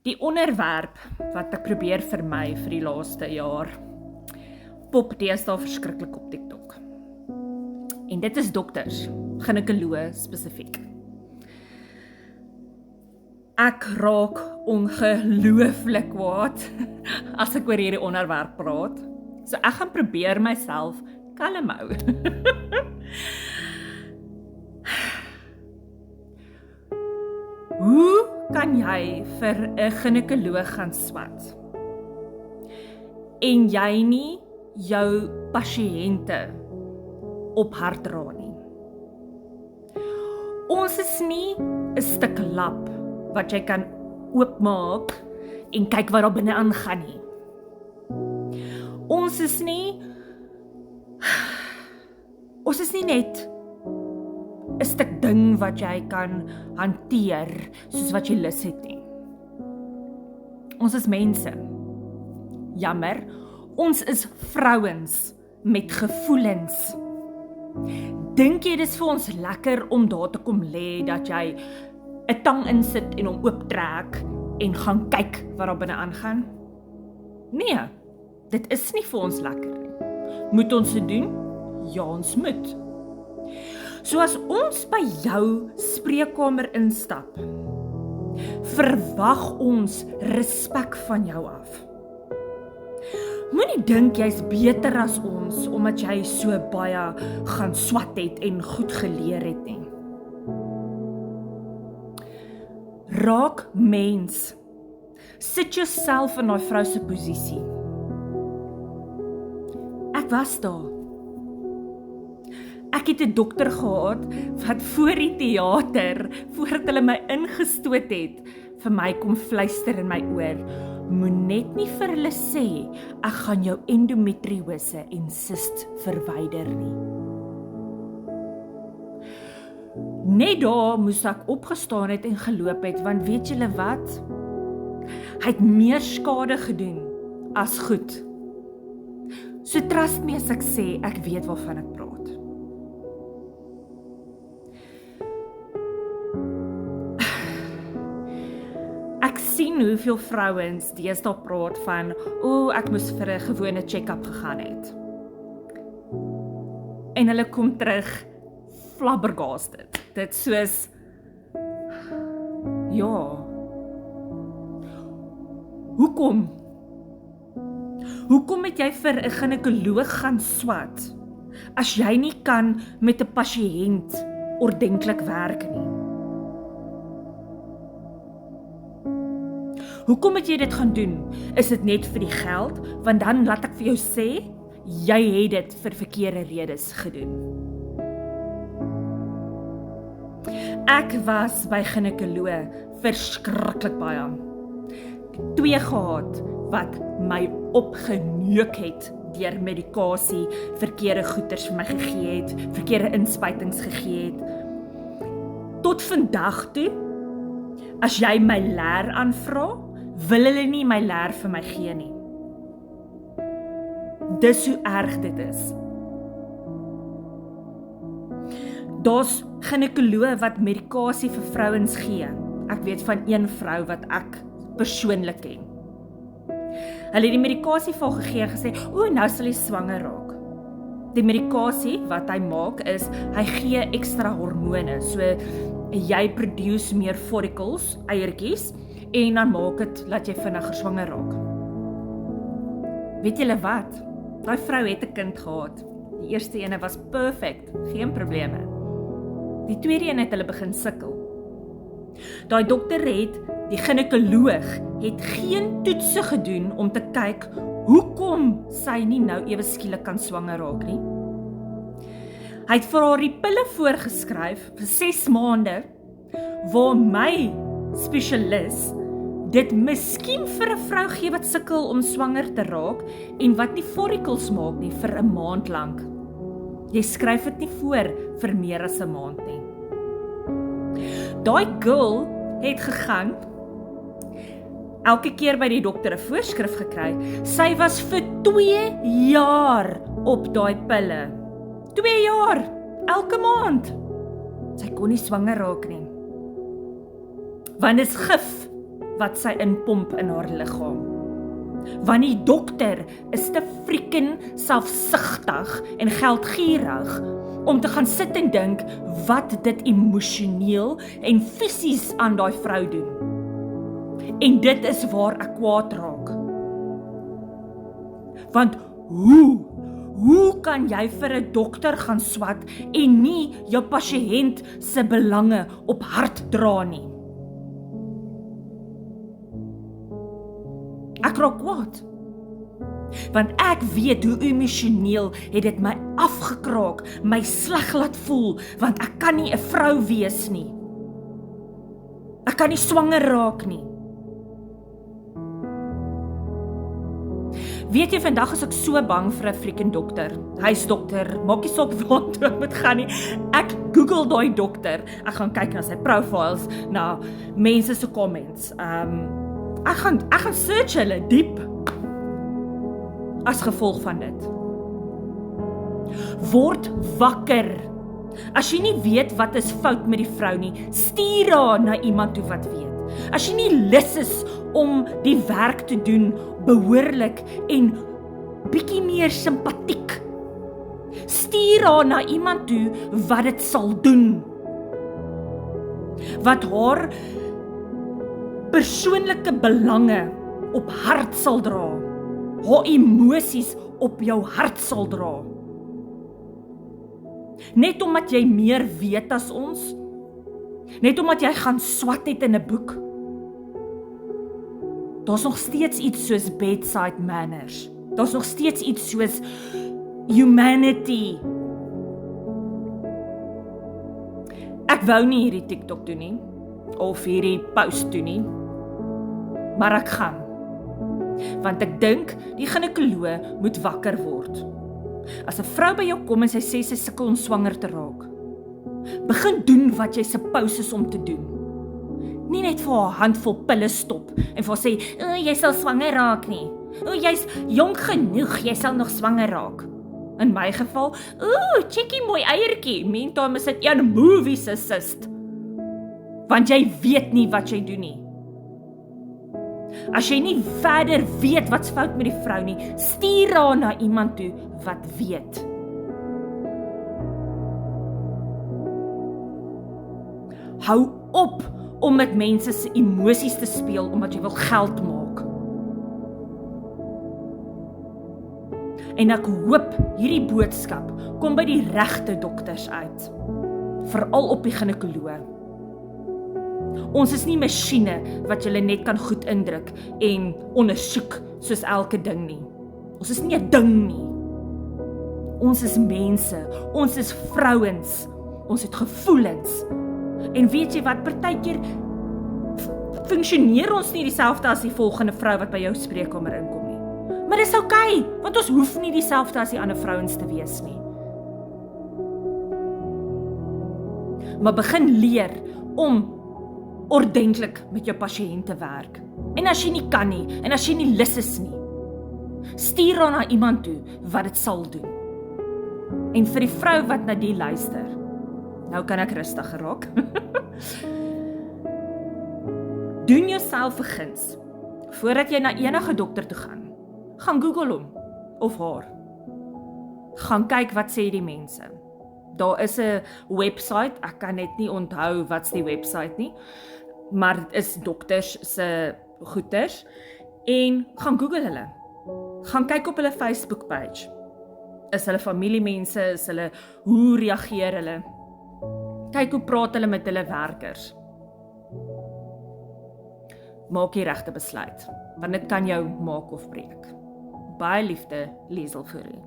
Die onderwerp wat ek probeer vermy vir die laaste jaar, pop deesdae verskriklik op TikTok. En dit is dokters, ginekoloë spesifiek. Ek raak ongelooflik kwaad as ek oor hierdie onderwerp praat. So ek gaan probeer myself kalm hou. Hoe kan jy vir 'n ginekoloog gaan swat en jy nie jou pasiënte op hart dra nie? Ons is nie 'n stuk lap wat jy kan oopmaak en kyk wat daar binne aangaan nie. Ons is nie net 'n stuk ding wat jy kan hanteer soos wat jy lus het nie. Ons is mense. Jammer, ons is vrouens met gevoelens. Dink jy dis vir ons lekker om daar te kom lê dat jy 'n tang insit en hom ooptrek en gaan kyk wat daar binne aangaan? Nee, dit is nie vir ons lekker nie. Moet ons dit doen? Ja, ons moet. So as ons by jou spreekkamer instap, verwag ons respek van jou af. Moenie dink jy's beter as ons omdat jy so baie gaan swat het en goed geleer het nie. Raak mens. Sit jouself in daai vrou se posisie. Ek was daar. Ek het 'n dokter gehad wat voor die teater, voordat hulle my ingestoot het, vir my kom fluister in my oor. Moet net nie vir hulle sê, ek gaan jou endometriose en cyst verwyder nie. Net daar moes ek opgestaan het en geloop het, want weet julle wat? Hy het meer skade gedoen as goed. So trust my as ek sê, ek weet waarvan ek praat. Ek sien hoeveel vrouens deesdae praat van, ek moes vir 'n gewone check-up gegaan het. En hulle kom terug flabbergasted. Dit soos, ja. Hoekom? Hoekom het jy vir 'n ginekoloog gaan swat, as jy nie kan met 'n pasiënt ordentlik werk nie? Hoekom het jy dit gaan doen? Is dit net vir die geld? Want dan laat ek vir jou sê, jy het dit vir verkeerde redes gedoen. Ek was by ginekoloog verskriklik baie. 2 gehad wat my opgeneuk het deur medikasie, verkeerde goeders vir my gegee het, verkeerde inspuitings gegee het. Tot vandag toe, as jy my leer aanvra, wil hulle nie my leer vir my gee nie. Dis hoe erg dit is. Daar's ginekoloog wat medikasie vir vrouens gee. Ek weet van een vrou wat ek persoonlik ken. Hulle het die medikasie vir haar gegee en gesê, nou sal jy swanger raak. Die medikasie wat hy maak is, hy gee ekstra hormone, so jy produce meer follicles, eiertjies, en dan maak dit dat jy vinniger swanger raak. Weet julle wat? Daai vrou het 'n kind gehad. Die eerste ene was perfect, geen probleme. Die tweede een het hulle begin sukkel. Daai dokter die ginekoloog het geen toetse gedoen om te kyk hoekom sy nie nou ewe skielik kan swanger raak nie. Hy het vir haar die pille voorgeskryf vir 6 maande, waar my spesialis dit miskien vir 'n vrou gee wat sukkel om swanger te raak en wat nie follicles maak nie vir 'n maand lank. Jy skryf dit nie voor vir meer as 'n maand nie. Daai girl het gegaan, elke keer by die dokter 'n voorskrif gekry. Sy was vir 2 jaar op daai pille. 2 jaar, elke maand. Sy kon nie swanger raak nie. Want dit is gif. wat sy inpomp in haar liggaam. Want die dokter is te freaking selfsugtig en geldgierig om te gaan sit en dink wat dit emosioneel en fisies aan daai vrou doen. En dit is waar ek kwaad raak. Want hoe kan jy vir 'n dokter gaan swat en nie jou pasiënt se belange op hart dra nie? Ek raak kwaad. Want ek weet hoe emosioneel het dit my afgekraak, my sleg laat voel, want ek kan nie 'n vrou wees nie. Ek kan nie swanger raak nie. Weet jy, vandag is ek so bang vir 'n freaking dokter, huisdokter, maak nie saak waartoe ek moet gaan nie. Ek Google daai dokter, ek gaan kyk na sy profiles, na mense se comments. Ek gaan search hulle diep as gevolg van dit. Word wakker. As jy nie weet wat is fout met die vrou nie, stuur haar na iemand toe wat weet. As jy nie lus is om die werk te doen behoorlik en bietjie meer simpatiek, stuur haar na iemand toe wat dit sal doen. Wat haar persoonlike belange op hart sal dra, haar emosies op jou hart sal dra. Net omdat jy meer weet as ons, net omdat jy gaan swat het in 'n boek, daar's nog steeds iets soos bedside manners. Daar's nog steeds iets soos humanity. Ek wou nie hierdie TikTok doen nie, of hierdie post doen nie, maar ek gaan. Want ek dink die ginekoloog moet wakker word. As 'n vrou by jou kom en sy sê sy sukkel om swanger te raak, begin doen wat jy supposed is om te doen. Nie net vir haar handvol pille stop en vir haar sê, jy sal swanger raak nie. Jy's jonk genoeg, jy sal nog swanger raak. In my geval, checkie mooi eiertjie, meantime is dit een movie assist. Want jy weet nie wat jy doen nie. As jy nie verder weet wat's fout met die vrou nie, stuur haar na iemand toe wat weet. Hou op om met mense se emosies te speel omdat jy wil geld maak. En ek hoop hierdie boodskap kom by die regte dokters uit, veral op die ginekoloog. Ons is nie masjiene wat julle net kan goed indruk en ondersoek soos elke ding nie. Ons is nie 'n ding nie. Ons is mense, ons is vrouens, ons het gevoelens. En weet jy wat, partykeer funksioneer ons nie dieselfde as die volgende vrou wat by jou spreekkamer inkom nie. Maar dis okay, want ons hoef nie dieselfde as die ander vrouens te wees nie. Maar begin leer om ordentlik met jou pasiënt te werk. En as jy nie kan nie, en as jy nie lus is nie, stuur haar na iemand toe wat dit sal doen. En vir die vrou wat na die luister, nou kan ek rustig geraak. Doen jouself 'n guns, voordat jy na enige dokter toe gaan. Gaan Google hom, of haar. Gaan kyk wat sê die mense. Daar is 'n website, ek kan net nie onthou wat's die website nie, maar dit is dokters se goeters, en gaan Google hulle. Gaan kyk op hulle Facebook page. Is hulle familiemense, hoe reageer hulle? Kyk hoe praat hulle met hulle werkers. Maak die regte besluit, want dit kan jou maak of breek. Baie liefde, Liesel Fourie.